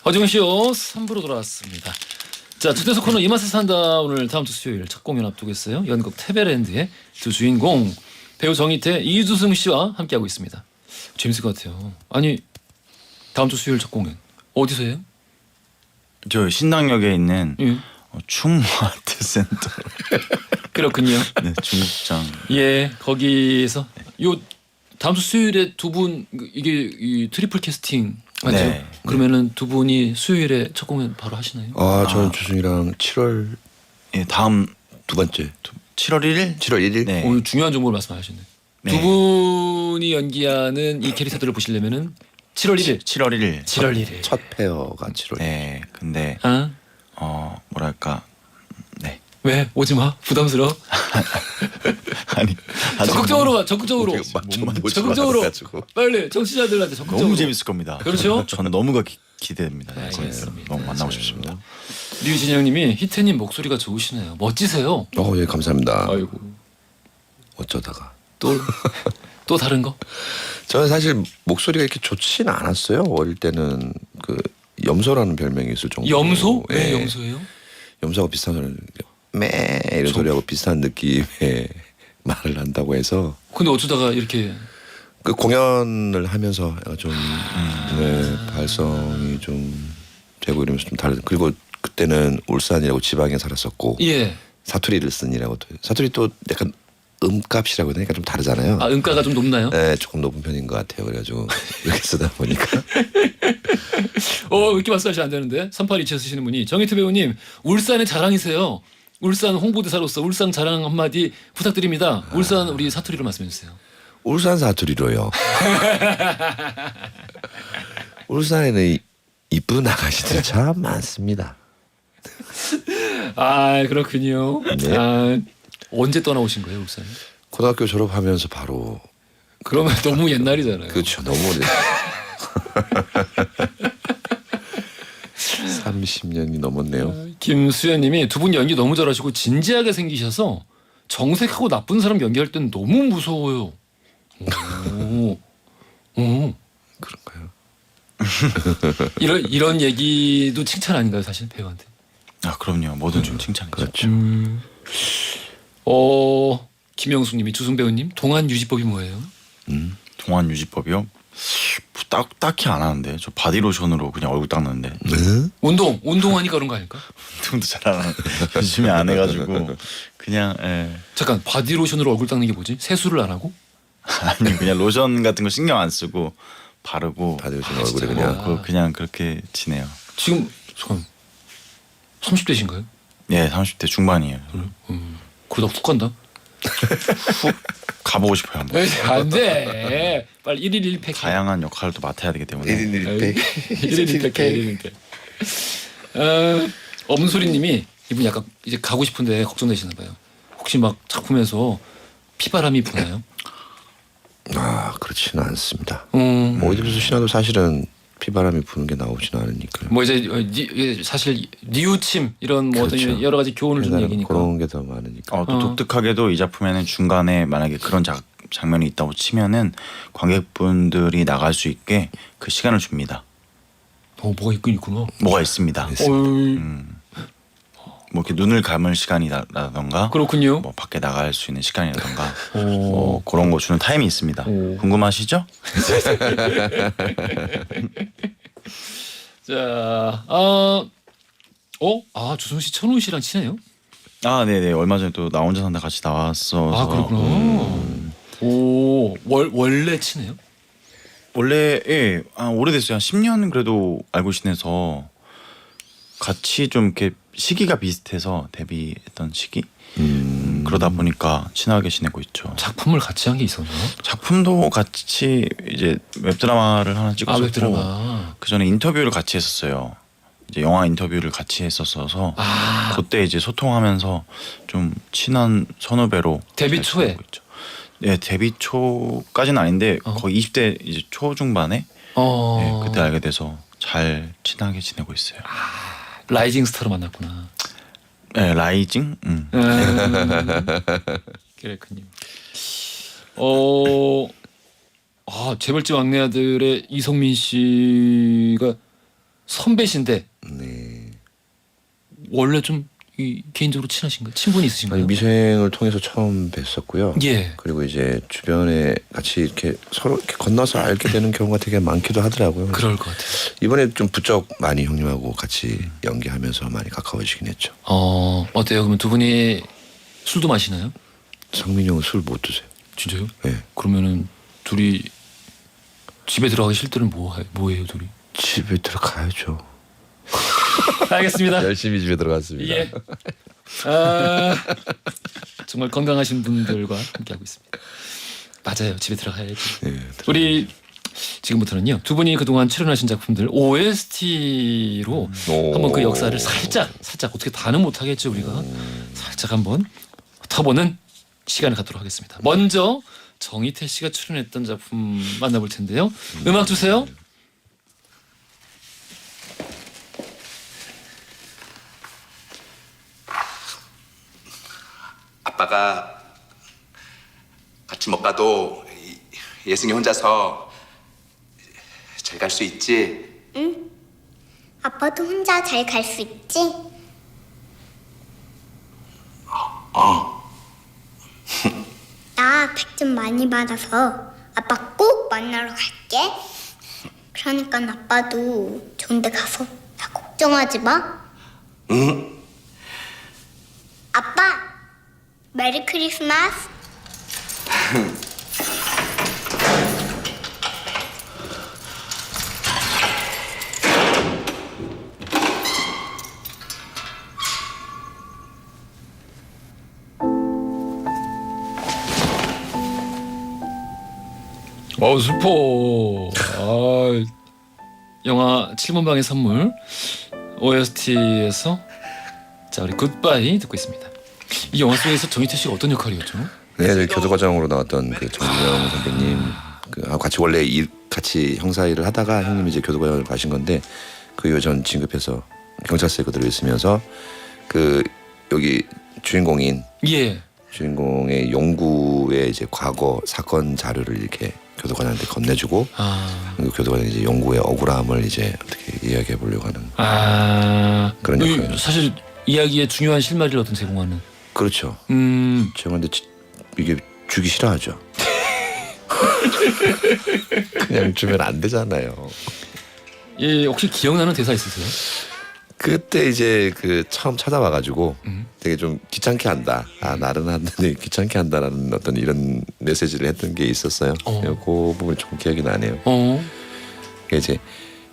[SPEAKER 1] 허정은 쇼 3부로 돌아왔습니다. 자, 초대석 코너 이 맛에 산다. 오늘 다음 주 수요일 첫 공연 앞두고 있어요. 연극 테베랜드의 두 주인공 배우 정희태, 이두승 씨와 함께하고 있습니다. 재밌을 것 같아요. 아니 다음 주 수요일 첫 공연 어디서 해요?
[SPEAKER 3] 저 신당역에 있는
[SPEAKER 1] 예.
[SPEAKER 3] 충무아트센터.
[SPEAKER 1] 그렇군요.
[SPEAKER 3] 네, 중국장.
[SPEAKER 1] 예, 거기서 요 다음 주 수요일에 두 분 이게 이 트리플 캐스팅 맞죠?
[SPEAKER 3] 네.
[SPEAKER 1] 그러면은 두 분이 수요일에 첫 공연 바로 하시나요?
[SPEAKER 2] 저는 주승이랑 7월
[SPEAKER 3] 예, 다음
[SPEAKER 2] 두 번째
[SPEAKER 3] 7월 1일?
[SPEAKER 2] 7월 1일.
[SPEAKER 3] 네.
[SPEAKER 1] 오늘 중요한 정보를 말씀하셨네.
[SPEAKER 3] 네.
[SPEAKER 1] 두 분이 연기하는 이 캐릭터들을 보시려면은 7월 1일.
[SPEAKER 3] 7월 1일.
[SPEAKER 1] 7월 1일.
[SPEAKER 2] 첫 페어가 7월.
[SPEAKER 3] 네. 근데
[SPEAKER 1] 아?
[SPEAKER 3] 뭐랄까. 네.
[SPEAKER 1] 왜? 오지 마. 부담스러워.
[SPEAKER 3] 아니 아직
[SPEAKER 1] 적극적으로 가. 적극적으로. 적극적으로. 빨리 청취자들한테 적극적으로.
[SPEAKER 3] 너무 재밌을 겁니다.
[SPEAKER 1] 그렇죠?
[SPEAKER 3] 저는 너무가 기대됩니다.
[SPEAKER 1] 네,
[SPEAKER 3] 그래서
[SPEAKER 1] 알겠습니다.
[SPEAKER 3] 너무 만나고 싶습니다.
[SPEAKER 1] 류진영님이 희태님 목소리가 좋으시네요. 멋지세요.
[SPEAKER 2] 예, 감사합니다.
[SPEAKER 1] 아이고.
[SPEAKER 2] 어쩌다가.
[SPEAKER 1] 또 다른 거?
[SPEAKER 2] 저는 사실 목소리가 이렇게 좋지는 않았어요. 어릴 때는 그 염소라는 별명이 있을 정도로.
[SPEAKER 1] 염소? 왜
[SPEAKER 2] 예.
[SPEAKER 1] 염소예요?
[SPEAKER 2] 염소하고 비슷한 소리, 매 이런 소리하고 비슷한 느낌의 말을 한다고 해서
[SPEAKER 1] 근데 어쩌다가 이렇게
[SPEAKER 2] 그 공연을 하면서 좀 발성이 좀 되고 이러면서 좀 다른. 그리고 그때는 울산이라고 지방에 살았었고
[SPEAKER 1] 예.
[SPEAKER 2] 사투리를 쓴이라고 또 사투리 또 약간 음값이라고 해야 되니까 좀 다르잖아요.
[SPEAKER 1] 아, 음가가 좀 높나요?
[SPEAKER 2] 네, 조금 높은 편인 것 같아요. 그래가지고 이렇게 쓰다 보니까
[SPEAKER 1] 이렇게 말씀하시면 안 되는데 3827 쓰시는 분이 정희태 배우님 울산의 자랑이세요. 울산 홍보대사로서 울산 자랑 한마디 부탁드립니다. 울산 우리 사투리로 말씀해 주세요.
[SPEAKER 2] 울산 사투리로요. 울산에는 이쁜 아가씨들 참 많습니다.
[SPEAKER 1] 아 그렇군요.
[SPEAKER 2] 네.
[SPEAKER 1] 아, 언제 떠나오신 거예요 울산?
[SPEAKER 2] 고등학교 졸업하면서 바로.
[SPEAKER 1] 그러면 너무 옛날이잖아요.
[SPEAKER 2] 그렇죠. 너무 오래. 30년이 넘었네요.
[SPEAKER 1] 김수현님이 두 분 연기 너무 잘하시고 진지하게 생기셔서 정색하고 나쁜 사람 연기할 땐 너무 무서워요. 오.
[SPEAKER 2] 그런가요?
[SPEAKER 1] 이런 얘기도 칭찬 아닌가요 사실 배우한테?
[SPEAKER 3] 아 그럼요. 뭐든 좀 칭찬이죠.
[SPEAKER 2] 그렇죠.
[SPEAKER 1] 김영숙님이 주승 배우님 동안 유지법이 뭐예요?
[SPEAKER 3] 동안 유지법이요? 딱히 안 하는데 저 바디로션으로 그냥 얼굴 닦는데
[SPEAKER 2] 네?
[SPEAKER 1] 운동하니까 그런 거 아닐까?
[SPEAKER 3] 운동도 잘 안 하는 열심히 안 해가지고 그냥
[SPEAKER 1] 잠깐 바디로션으로 얼굴 닦는 게 뭐지? 세수를 안 하고?
[SPEAKER 3] 아니 그냥 로션 같은 거 신경 안 쓰고 바르고
[SPEAKER 2] 바디로션
[SPEAKER 1] 아,
[SPEAKER 2] 얼굴에
[SPEAKER 1] 진짜요?
[SPEAKER 2] 그냥.
[SPEAKER 3] 그냥 그렇게 지내요.
[SPEAKER 1] 지금 잠깐 30대신가요?
[SPEAKER 3] 예, 30대 중반이에요.
[SPEAKER 1] 그러다 훅 간다.
[SPEAKER 3] 가보고 싶어요 한번.
[SPEAKER 1] 안 돼. 빨리 1일 1팩.
[SPEAKER 3] 다양한 역할을 또 맡아야 되기 때문에
[SPEAKER 2] 1인 1팩.
[SPEAKER 1] 1일 1팩. 1일 1팩. 엄소리님이 이분 약간 이제 가고 싶은데 걱정되시나 봐요. 혹시 막 작품에서 피바람이 부나요?
[SPEAKER 2] 그렇지는 않습니다.
[SPEAKER 1] 뭐
[SPEAKER 2] 어디서 쉬나도 사실은 피바람이 부는 게 나오지는 않으니까요.
[SPEAKER 1] 이제 사실 뉘우침 이런 뭐 어떤
[SPEAKER 2] 그렇죠.
[SPEAKER 1] 여러 가지 교훈을 주는 얘기니까.
[SPEAKER 2] 그런 게 더 많으니까.
[SPEAKER 3] 또 독특하게도 이 작품에는 중간에 만약에 그런 장면이 있다고 치면은 관객분들이 나갈 수 있게 그 시간을 줍니다.
[SPEAKER 1] 뭐가 있긴 있구나.
[SPEAKER 3] 뭐가 있습니다. 뭐 이렇게 눈을 감을 시간이라던가
[SPEAKER 1] 그렇군요.
[SPEAKER 3] 뭐 밖에 나갈 수 있는 시간이라던가 뭐 그런 거 주는 타임이 있습니다. 궁금하시죠?
[SPEAKER 1] 자, 주성 씨 천우 씨랑 친해요?
[SPEAKER 3] 아, 네네. 얼마 전에 또 나 혼자 산다 같이 나왔어서.
[SPEAKER 1] 아, 그렇구나. 원래 친해요?
[SPEAKER 3] 원래 오래됐어요. 한 10년 그래도 알고 지내서 같이 좀 이렇게 시기가 비슷해서 데뷔했던 시기. 그러다 보니까 친하게 지내고 있죠.
[SPEAKER 1] 작품을 같이 한 게 있었나요?
[SPEAKER 3] 작품도 같이 이제 웹드라마를 하나 찍었었고
[SPEAKER 1] 웹드라마.
[SPEAKER 3] 그 전에 인터뷰를 같이 했었어요. 이제 영화 인터뷰를 같이 했었어서 그때 이제 소통하면서 좀 친한 선후배로
[SPEAKER 1] 데뷔
[SPEAKER 3] 잘
[SPEAKER 1] 초에?
[SPEAKER 3] 지내고 있죠. 네, 데뷔 초까지는 아닌데 거의 20대 이제 초중반에 네, 그때 알게 돼서 잘 친하게 지내고 있어요.
[SPEAKER 1] 라이징 스타로 만났구나.
[SPEAKER 3] 네, 라이징.
[SPEAKER 1] 그랬군요. 재벌집 막내 아들의 이성민 씨가 선배신데
[SPEAKER 2] 네.
[SPEAKER 1] 원래 좀 개인적으로 친하신가요? 친분이 있으신가요?
[SPEAKER 2] 아니, 미생을 통해서 처음 뵀었고요.
[SPEAKER 1] 예.
[SPEAKER 2] 그리고 이제 주변에 같이 이렇게 서로 이렇게 건너서 알게 되는 경우가 되게 많기도 하더라고요.
[SPEAKER 1] 그럴 것 같아요.
[SPEAKER 2] 이번에 좀 부쩍 많이 형님하고 같이 연기하면서 많이 가까워지긴 했죠.
[SPEAKER 1] 어때요? 그러면 두 분이 술도 마시나요?
[SPEAKER 2] 성민이 형은 술 못 드세요.
[SPEAKER 1] 진짜요?
[SPEAKER 2] 네.
[SPEAKER 1] 그러면은 둘이 집에 들어가기 싫을 때는 뭐해요 둘이?
[SPEAKER 2] 집에 들어가야죠.
[SPEAKER 1] 알겠습니다.
[SPEAKER 2] 열심히 집에 들어갔습니다.
[SPEAKER 1] 예. 정말 건강하신 분들과 함께하고 있습니다. 맞아요. 집에 들어가야죠.
[SPEAKER 2] 네,
[SPEAKER 1] 우리 지금부터는요. 두 분이 그동안 출연하신 작품들 OST로 한번 그 역사를 살짝 어떻게 다는 못하겠죠 우리가. 살짝 한번 훑어보는 시간을 갖도록 하겠습니다. 먼저 정희태 씨가 출연했던 작품 만나볼 텐데요. 음악 주세요.
[SPEAKER 5] 아빠가 같이 못 가도 예승이 혼자서 잘 갈 수 있지?
[SPEAKER 6] 아빠도 혼자 잘 갈 수 있지? 나 100점 많이 받아서 아빠 꼭 만나러 갈게. 그러니까 아빠도 좋은 데 가서 나 걱정하지 마.
[SPEAKER 5] 응?
[SPEAKER 6] 아빠, 메리 크리스마스.
[SPEAKER 1] 슬퍼. 영화 7번방의 선물 OST에서 자 우리 굿바이 듣고 있습니다. 이 영화 속에서 정희태 씨가 어떤 역할이었죠?
[SPEAKER 2] 네, 저희 교도과장으로 나왔던 그 정진영 선배님 같이 원래 같이 형사 일을 하다가 형님이 이제 교도과장을 가신 건데 그 요전 진급해서 경찰서에 그대로 있으면서 그 여기 주인공인
[SPEAKER 1] 예.
[SPEAKER 2] 주인공의 용구의 이제 과거 사건 자료를 이렇게 교도관한테 건네주고 그 교도관이 이제 용구의 억울함을 이제 어떻게 이야기해 보려고 하는 그런 역할.
[SPEAKER 1] 사실 이야기의 중요한 실마리를 어떤 제공하는.
[SPEAKER 2] 그렇죠. 제가 근데 이게 주기 싫어하죠. 그냥 주면 안 되잖아요.
[SPEAKER 1] 예, 혹시 기억나는 대사 있으세요?
[SPEAKER 2] 그때 이제 그 처음 찾아와가지고 되게 좀 귀찮게 한다. 나는 한데 귀찮게 한다라는 어떤 이런 메시지를 했던 게 있었어요. 그 부분이 좀 기억이 나네요. 이제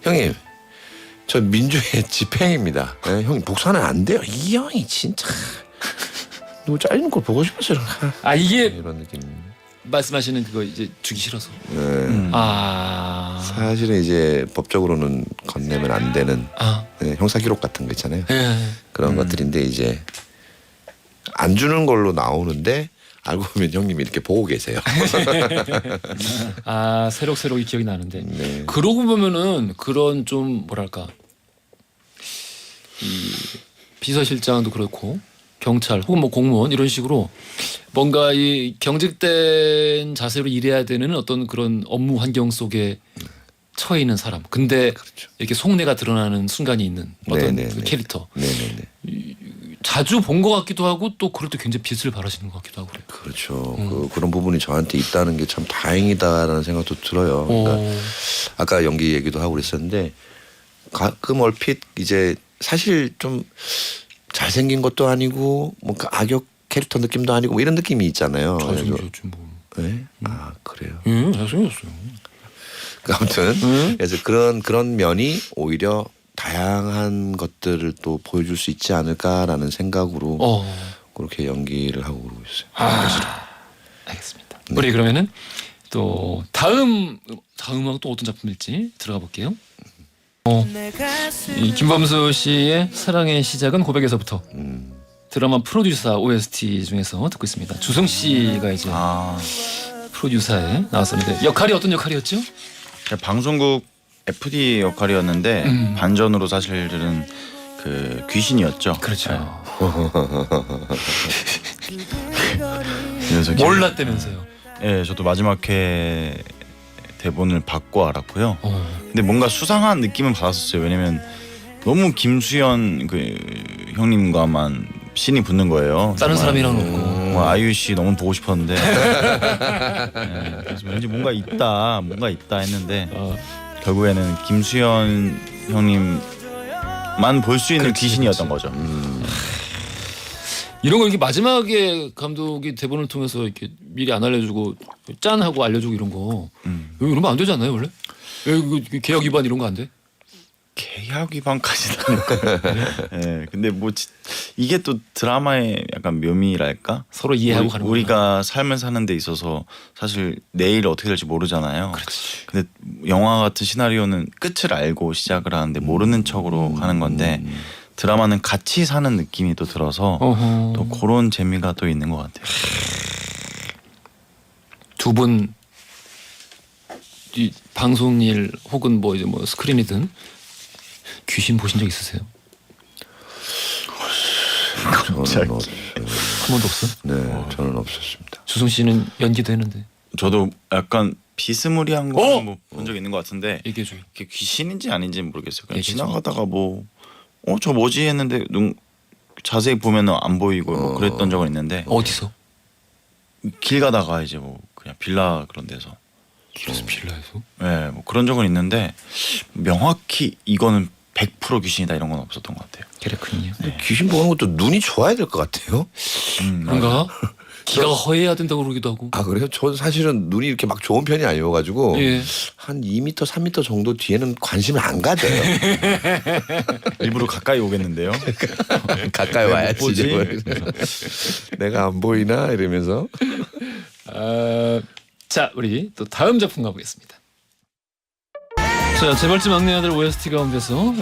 [SPEAKER 2] 형님 저 민주의 집행입니다. 형님 복수하면 안 돼요. 이 형이 진짜 누구 잘리는 걸 보고 싶었어요.
[SPEAKER 1] 이게
[SPEAKER 2] 이런 느낌.
[SPEAKER 1] 말씀하시는 그거 이제 주기 싫어서.
[SPEAKER 2] 네. 사실은 이제 법적으로는 건네면 안 되는 형사 기록 같은 거 있잖아요. 그런 것들인데 이제 안 주는 걸로 나오는데 알고 보면 형님이 이렇게 보고 계세요.
[SPEAKER 1] 새록새록이 기억이 나는데.
[SPEAKER 2] 네.
[SPEAKER 1] 그러고 보면은 그런 좀 뭐랄까 이 비서실장도 그렇고 경찰 혹은 뭐 공무원 이런 식으로 뭔가 이 경직된 자세로 일해야 되는 어떤 그런 업무 환경 속에 처해 있는 사람. 근데
[SPEAKER 2] 그렇죠.
[SPEAKER 1] 이렇게 속내가 드러나는 순간이 있는 어떤
[SPEAKER 2] 네네네.
[SPEAKER 1] 그 캐릭터.
[SPEAKER 2] 네네네.
[SPEAKER 1] 자주 본 것 같기도 하고 또 그럴 때 굉장히 빛을 발하시는 것 같기도 하고 그래요.
[SPEAKER 2] 그렇죠. 그런 부분이 저한테 있다는 게 참 다행이다라는 생각도 들어요. 그러니까 아까 연기 얘기도 하고 그랬었는데 가끔 얼핏 이제 사실 좀 잘생긴 것도 아니고 뭔가 악역 캐릭터 느낌도 아니고 뭐 이런 느낌이 있잖아요.
[SPEAKER 1] 잘생겼지 뭐.
[SPEAKER 2] 네? 그래요.
[SPEAKER 1] 잘생겼어요.
[SPEAKER 2] 아무튼 그래서 그런 면이 오히려 다양한 것들을 또 보여줄 수 있지 않을까라는 생각으로 그렇게 연기를 하고 그러고 있어요.
[SPEAKER 1] 알겠습니다. 우리 그러면은 또 다음 음악은 또 어떤 작품일지 들어가 볼게요. 이 김범수 씨의 사랑의 시작은 고백에서부터 드라마 프로듀서 OST 중에서 듣고 있습니다. 주승 씨가 이제 프로듀서에 나왔었는데 역할이 어떤 역할이었죠?
[SPEAKER 3] 방송국 FD 역할이었는데 반전으로 사실은 그 귀신이었죠.
[SPEAKER 1] 그렇죠.
[SPEAKER 3] 그래서
[SPEAKER 1] 몰랐다면서요.
[SPEAKER 3] 네, 저도 마지막 회 대본을 받고 알았고요. 근데 뭔가 수상한 느낌은 받았었어요. 왜냐면 너무 김수현 그 형님과만 신이 붙는 거예요.
[SPEAKER 1] 다른
[SPEAKER 3] 정말.
[SPEAKER 1] 사람이랑 없고.
[SPEAKER 3] 아이유 씨 너무 보고 싶었는데 네, 그래서 왠지 뭔가 있다 했는데 결국에는 김수현 형님만 볼 수 있는 귀신이었던 거죠.
[SPEAKER 1] 이런 거 이렇게 마지막에 감독이 대본을 통해서 이렇게 미리 안 알려주고 짠 하고 알려주고 이런 거 이러면 안 되지 않나요 원래? 왜 계약 위반 이런 거 안 돼?
[SPEAKER 3] 계약 위반까지는 아닐까요? 네, 근데 뭐 이게 또 드라마의 약간 묘미랄까?
[SPEAKER 1] 서로 이해하고 가는
[SPEAKER 3] 우리가 삶을 사는 데 있어서 사실 내일 어떻게 될지 모르잖아요.
[SPEAKER 1] 그렇지.
[SPEAKER 3] 근데 영화 같은 시나리오는 끝을 알고 시작을 하는데 모르는 척으로 가는 건데 드라마는 같이 사는 느낌이 또 들어서
[SPEAKER 1] 어허.
[SPEAKER 3] 또 그런 재미가 또 있는 것 같아요.
[SPEAKER 1] 두 분 이 방송일 혹은 뭐 이제 뭐 스크린이든 귀신 보신 적 있으세요?
[SPEAKER 2] 저는 없어요.
[SPEAKER 1] 한 번도 없어?
[SPEAKER 2] 네, 저는 없었습니다.
[SPEAKER 1] 주성 씨는 연기도 했는데
[SPEAKER 3] 저도 약간 비스무리한
[SPEAKER 1] 어?
[SPEAKER 3] 거 뭐 본 적 있는 것 같은데
[SPEAKER 1] 얘기해 줘.
[SPEAKER 3] 이게 귀신인지 아닌지는 모르겠어요. 그냥
[SPEAKER 1] 얘기해 줘.
[SPEAKER 3] 지나가다가 뭐 저 뭐지 했는데 자세히 보면은 안 보이고 뭐 그랬던 적은 있는데
[SPEAKER 1] 어디서?
[SPEAKER 3] 길 가다가 이제 뭐 그냥 빌라 그런 데서
[SPEAKER 1] 길에서 빌라에서?
[SPEAKER 3] 네, 뭐 그런 적은 있는데 명확히 이거는 100% 귀신이다 이런 건 없었던 것 같아요.
[SPEAKER 1] 그렇군요.
[SPEAKER 2] 귀신 보는 것도 눈이 좋아야 될 것 같아요.
[SPEAKER 1] 그런가? 기가 허해야 된다고 그러기도 하고.
[SPEAKER 2] 아 그래요? 저는 사실은 눈이 이렇게 막 좋은 편이 아니어가지고
[SPEAKER 1] 예.
[SPEAKER 2] 한 2m, 3m 정도 뒤에는 관심을 안 가져요.
[SPEAKER 3] 일부러 가까이 오겠는데요.
[SPEAKER 2] 가까이 와야지.
[SPEAKER 3] 보지?
[SPEAKER 2] 내가 안 보이나 이러면서.
[SPEAKER 1] 자, 우리 또 다음 작품 가보겠습니다. 자, 재벌집 막내 아들 OST 가운데서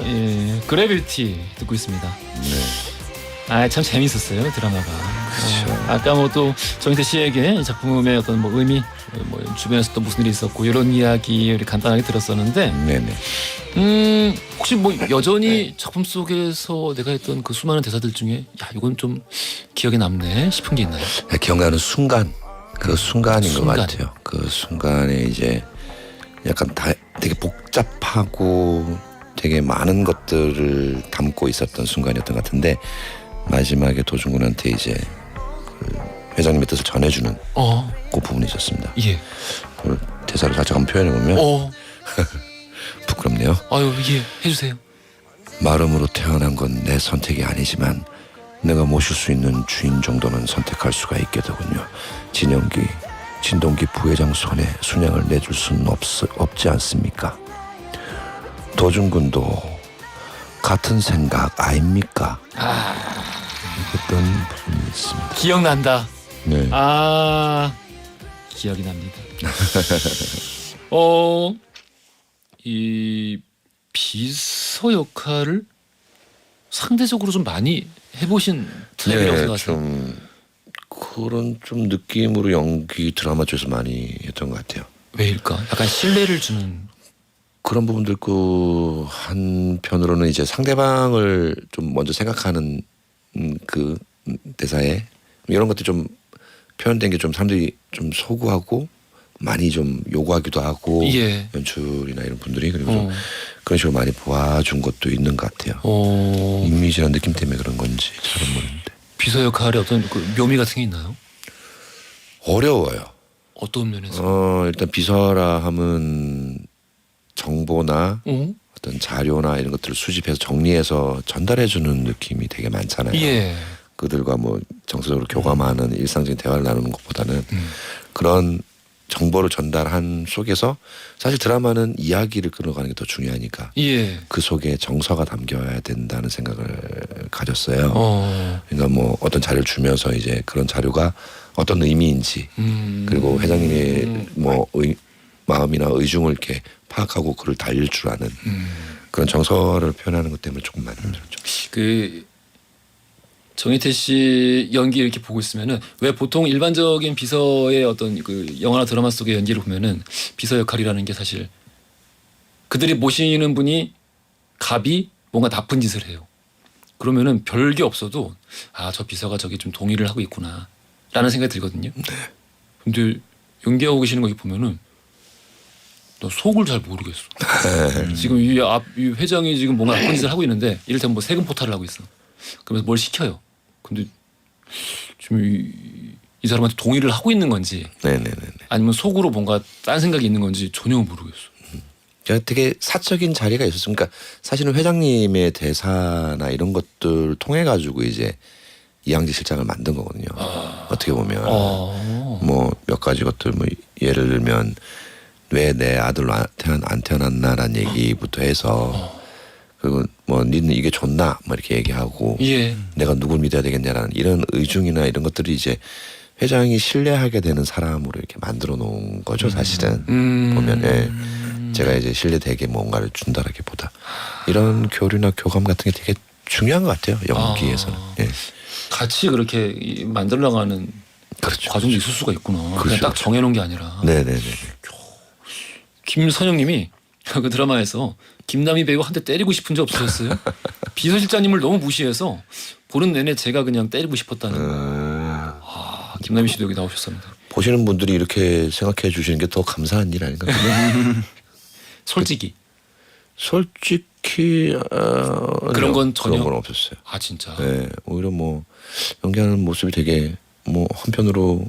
[SPEAKER 1] 그래비티 듣고 있습니다. 아, 참 재밌었어요 드라마가. 아까 뭐 또 정희태 씨에게 이 작품의 어떤 뭐 의미, 뭐 주변에서 또 무슨 일이 있었고 이런 이야기 우리 간단하게 들었었는데,
[SPEAKER 2] 네네.
[SPEAKER 1] 혹시 뭐 여전히 작품 속에서 내가 했던 그 수많은 대사들 중에 야 이건 좀 기억에 남네 싶은 게 있나요?
[SPEAKER 2] 기억나는 순간, 그 순간인
[SPEAKER 1] 순간.
[SPEAKER 2] 것 같아요. 그 순간에 이제 약간 되게 복잡하고 되게 많은 것들을 담고 있었던 순간이었던 것 같은데 마지막에 도준군한테 이제 그 회장님의 뜻을 전해주는 그 부분이 있었습니다.
[SPEAKER 1] 예.
[SPEAKER 2] 그 대사를 살짝 한번 표현해 보면 부끄럽네요.
[SPEAKER 1] 아유 예 해주세요.
[SPEAKER 2] 마름으로 태어난 건 내 선택이 아니지만 내가 모실 수 있는 주인 정도는 선택할 수가 있게 되군요. 진동기 부회장 손에 순양을 내줄 수는 없지 않습니까? 도준군도 같은 생각 아닙니까? 어떤 부분이 있습니다.
[SPEAKER 1] 기억난다.
[SPEAKER 2] 네.
[SPEAKER 1] 기억이 납니다. 이 비서 역할을 상대적으로 좀 많이 해보신 타입이라고 생각하세요.
[SPEAKER 2] 좀 그런 좀 느낌으로 연기 드라마 쪽에서 많이 했던 것 같아요.
[SPEAKER 1] 왜일까? 약간 신뢰를 주는.
[SPEAKER 2] 그런 부분도 있고 한편으로는 이제 상대방을 좀 먼저 생각하는 그 대사에 이런 것들이 좀 표현된 게 좀 사람들이 좀 소구하고 많이 좀 요구하기도 하고
[SPEAKER 1] 예.
[SPEAKER 2] 연출이나 이런 분들이 그리고 좀 그런 식으로 많이 보아준 것도 있는 것 같아요. 이미지나 느낌 때문에 그런 건지 잘은 모르는데
[SPEAKER 1] 비서 역할에 어떤 그 묘미 같은 게 있나요?
[SPEAKER 2] 어려워요.
[SPEAKER 1] 어떤 면에서?
[SPEAKER 2] 일단 비서라 하면 정보나 어떤 자료나 이런 것들을 수집해서 정리해서 전달해주는 느낌이 되게 많잖아요.
[SPEAKER 1] 예.
[SPEAKER 2] 그들과 뭐 정서적으로 교감하는 일상적인 대화를 나누는 것보다는 그런 정보를 전달한 속에서 사실 드라마는 이야기를 끌어가는 게 더 중요하니까
[SPEAKER 1] 예.
[SPEAKER 2] 그 속에 정서가 담겨야 된다는 생각을 가졌어요. 그러니까 뭐 어떤 자료를 주면서 이제 그런 자료가 어떤 의미인지 그리고 회장님의 뭐 마음이나 의중을 이렇게 파악하고 그를 달릴 줄 아는 그런 정서를 표현하는 것 때문에 조금 많이 힘들었죠.
[SPEAKER 1] 그 정희태 씨 연기 이렇게 보고 있으면은 왜 보통 일반적인 비서의 어떤 그 영화나 드라마 속의 연기를 보면은 비서 역할이라는 게 사실 그들이 모시는 분이 갑이 뭔가 나쁜 짓을 해요. 그러면은 별게 없어도 저 비서가 저기 좀 동의를 하고 있구나라는 생각이 들거든요. 근데 연기하고 계시는 거 보면은 나 속을 잘 모르겠어. 지금 이 회장이 지금 뭔가 나쁜 짓을 하고 있는데 이를테면 뭐 세금 포탈을 하고 있어. 그러면서 뭘 시켜요. 근데 지금 이 사람한테 동의를 하고 있는 건지
[SPEAKER 2] 네네네.
[SPEAKER 1] 아니면 속으로 뭔가 딴 생각이 있는 건지 전혀 모르겠어.
[SPEAKER 2] 제가 되게 사적인 자리가 있었어요. 그러니까 사실은 회장님의 대사나 이런 것들 통해 가지고 이제 이양재 실장을 만든 거거든요. 어떻게 보면 뭐 몇 가지 것들 뭐 예를 들면 왜 내 아들로 안 태어났나라는 얘기부터 해서 그리고 뭐 니는 이게 좋나 뭐 이렇게 얘기하고
[SPEAKER 1] 예.
[SPEAKER 2] 내가 누굴 믿어야 되겠냐라는 이런 의중이나 이런 것들이 이제 회장이 신뢰하게 되는 사람으로 이렇게 만들어 놓은 거죠 사실은 보면 예. 제가 이제 신뢰되게 뭔가를 준다라기보다 이런 교류나 교감 같은 게 되게 중요한 것 같아요 연기에서는. 예.
[SPEAKER 1] 같이 그렇게 만들어 나가는
[SPEAKER 2] 그렇죠.
[SPEAKER 1] 과정도 있을 수가 있구나. 그냥
[SPEAKER 2] 그렇죠.
[SPEAKER 1] 딱 정해놓은 게 아니라.
[SPEAKER 2] 네네네.
[SPEAKER 1] 김선영님이 그 드라마에서 김남희 배우 한 대 때리고 싶은 적 없으셨어요? 비서실장님을 너무 무시해서 보는 내내 제가 그냥 때리고 싶었다는. 김남희 씨도 여기 나오셨습니다.
[SPEAKER 2] 보시는 분들이 이렇게 생각해 주시는 게 더 감사한 일 아닌가.
[SPEAKER 1] 솔직히
[SPEAKER 2] 솔직히
[SPEAKER 1] 그런 건 전혀
[SPEAKER 2] 그런 건 없었어요.
[SPEAKER 1] 아 진짜.
[SPEAKER 2] 네, 오히려 뭐 연기하는 모습이 되게 뭐 한편으로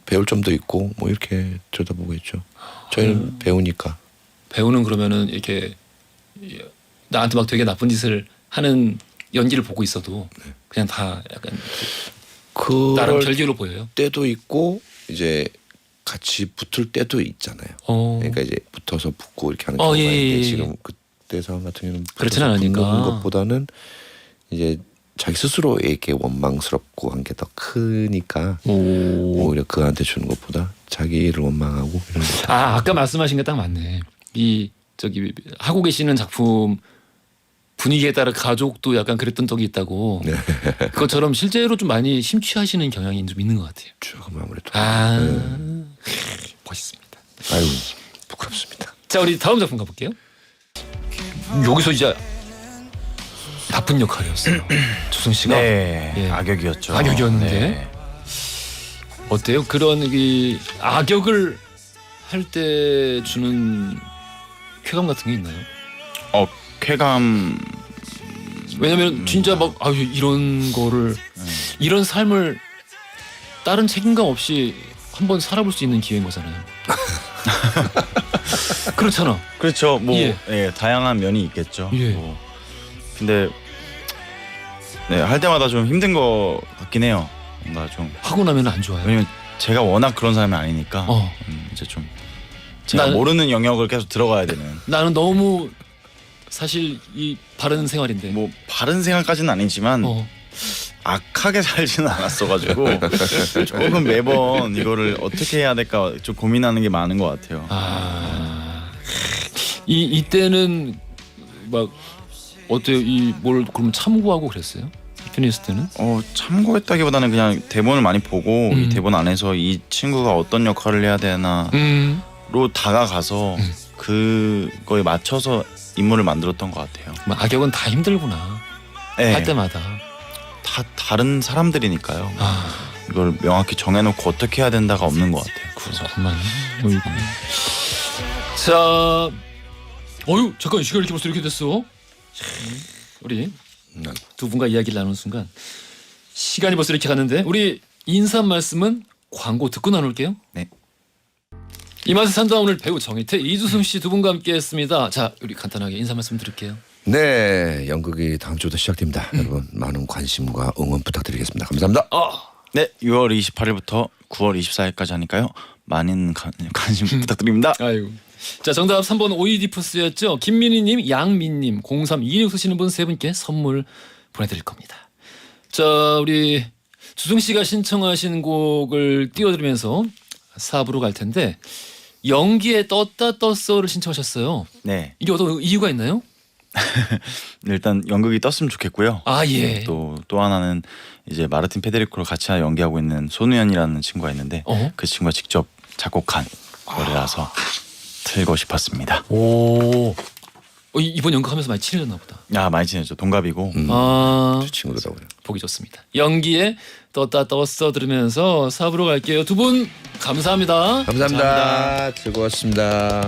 [SPEAKER 2] 배울 점도 있고 뭐 이렇게 들여다보고 있죠. 저희는 배우니까.
[SPEAKER 1] 배우는 그러면은 이렇게 나한테 막 되게 나쁜 짓을 하는 연기를 보고 있어도 그냥 다 약간 나름
[SPEAKER 2] 그럴
[SPEAKER 1] 별개로 보여요.
[SPEAKER 2] 때도 있고 이제 같이 붙을 때도 있잖아요. 그러니까 이제 붙어서 붙고 이렇게 하는 경우가 있는데 지금 그때 상황 같은 경우는
[SPEAKER 1] 그렇진 않으니까.
[SPEAKER 2] 붙는 것보다는 이제 자기 스스로에게 원망스럽고 한 게 더 크니까 오히려 그한테 주는 것보다 자기를 원망하고 이런 거.
[SPEAKER 1] 아까 말씀하신 게 딱 맞네. 이 저기 하고 계시는 작품 분위기에 따라 가족도 약간 그랬던 적이 있다고. 그것처럼 실제로 좀 많이 심취하시는 경향이 좀 있는 것 같아요.
[SPEAKER 2] 조금 아무래도.
[SPEAKER 1] 멋있습니다.
[SPEAKER 2] 아유 부끄럽습니다.
[SPEAKER 1] 자 우리 다음 작품 가볼게요. 여기서 이제 나쁜 역할이었어요. 조성 씨가.
[SPEAKER 3] 네,
[SPEAKER 1] 예.
[SPEAKER 3] 악역이었죠.
[SPEAKER 1] 악역이었는데
[SPEAKER 3] 네.
[SPEAKER 1] 어때요? 그런 이 악역을 할 때 주는 쾌감 같은 게 있나요?
[SPEAKER 3] 쾌감.
[SPEAKER 1] 왜냐면 진짜 막 이런 거를 이런 삶을 다른 책임감 없이 한번 살아볼 수 있는 기회인 거잖아요. 그렇잖아.
[SPEAKER 3] 그렇죠. 뭐
[SPEAKER 1] 예.
[SPEAKER 3] 예, 다양한 면이 있겠죠.
[SPEAKER 1] 예.
[SPEAKER 3] 뭐. 근데 네, 할 때마다 좀 힘든 거 같긴 해요. 뭔가 좀
[SPEAKER 1] 하고 나면 안 좋아요.
[SPEAKER 3] 왜냐면 제가 워낙 그런 사람이 아니니까 이제 좀 제가 모르는 영역을 계속 들어가야 되는.
[SPEAKER 1] 나는 너무 사실 이 바른 생활인데
[SPEAKER 3] 뭐 바른 생각까지는 아니지만 악하게 살지는 않았어가지고 조금 매번 이거를 어떻게 해야 될까 좀 고민하는 게 많은 것 같아요.
[SPEAKER 1] 이때는 막 어때요? 뭘 그럼 참고하고 그랬어요? 피니스 때는?
[SPEAKER 3] 참고했다기보다는 그냥 대본을 많이 보고 이 대본 안에서 이 친구가 어떤 역할을 해야 되나로 다가가서 그거에 맞춰서 인물을 만들었던 것 같아요.
[SPEAKER 1] 악역은 다 힘들구나.
[SPEAKER 3] 네.
[SPEAKER 1] 할 때마다
[SPEAKER 3] 다 다른 사람들이니까요. 이걸 명확히 정해놓고 어떻게 해야 된다가 없는 것 같아요. 그래서
[SPEAKER 1] 정말. 자, 잠깐 시간 이렇게 벌써 이렇게 됐어. 우리 두 분과 이야기를 나누는 순간 시간이 벌써 이렇게 갔는데 우리 인사 말씀은 광고 듣고 나눌게요.
[SPEAKER 3] 네.
[SPEAKER 1] 이 맛을 산다 오늘 배우 정희태, 이주승 씨 두 분과 함께했습니다. 자, 우리 간단하게 인사 말씀 드릴게요.
[SPEAKER 2] 네, 연극이 다음 주부터 시작됩니다. 여러분 많은 관심과 응원 부탁드리겠습니다. 감사합니다.
[SPEAKER 3] 네, 6월 28일부터 9월 24일까지 하니까요. 많은 관심 부탁드립니다.
[SPEAKER 1] 아이고. 자, 정답 3번 오이디푸스였죠. 김민희님, 양민님, 0326 쓰시는 분 세 분께 선물 보내드릴 겁니다. 자, 우리 주승 씨가 신청하신 곡을 띄워드리면서 4부로 갈 텐데 연기에 떴다 떴어를 신청하셨어요.
[SPEAKER 3] 네.
[SPEAKER 1] 이게 어떤 이유가 있나요?
[SPEAKER 3] 일단 연극이 떴으면 좋겠고요.
[SPEAKER 1] 예.
[SPEAKER 3] 또 하나는 이제 마르틴 페데리코를 같이 연기하고 있는 손우연이라는 친구가 있는데 그 친구가 직접 작곡한 노래라서 틀고 싶었습니다.
[SPEAKER 1] 이번 연극하면서 많이 친해졌나 보다.
[SPEAKER 3] 많이 친해죠. 동갑이고.
[SPEAKER 2] 두 친구더라고요.
[SPEAKER 1] 보기 좋습니다. 연기에 떴다 떴어 들으면서 4부로 갈게요. 두 분 감사합니다.
[SPEAKER 2] 감사합니다. 즐거웠습니다.